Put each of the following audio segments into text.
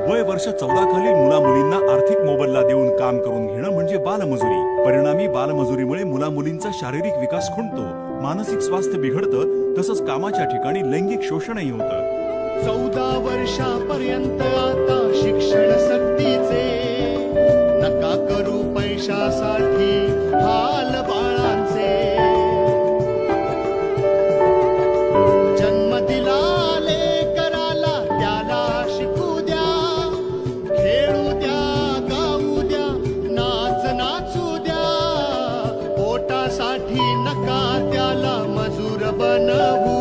वय वर्ष 14 खालील मुला मुलींना आर्थिक मोबदला देऊन काम करून घेणं म्हणजे बालमजुरी। परिणामी बालमजुरीमुळे मुला मुलींचा शारीरिक विकास खुंटतो, मानसिक स्वास्थ्य बिघडतं, तसंच कामाच्या ठिकाणी लैंगिक शोषणही होतं। 14 वर्षापर्यंत आता शिक्षण सक्तीचे, नका करू पैशासाठी हाल बाळांचे। जन्म दिला लेकराला त्याला शिकू द्या, खेळू द्या, गाऊ द्या, नाच नाचू द्या। पोटासाठी नका त्याला मजूर बनवू,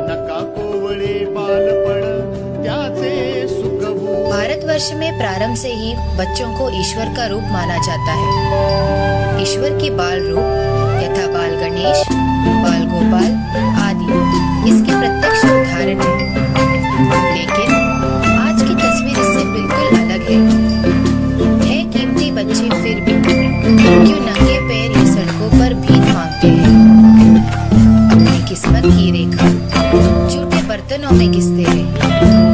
नका कोवळे बालपण त्याचे सुखवू। भारतवर्ष में प्रारंभ से ही बच्चों को ईश्वर का रूप माना जाता है। ईश्वर के बाल रूप यथा बाल गणेश, बाल गोपाल आदि इसके प्रत्यक्ष उदाहरण है। लेकिन आज की तस्वीर इससे बिल्कुल अलग है कीमती बच्चे फिर भी क्यों नंगे पैर ये सड़कों पर भीख मांगते हैं। अपनी किस्मत की रेखा झूठे बर्तनों में घिसते हैं।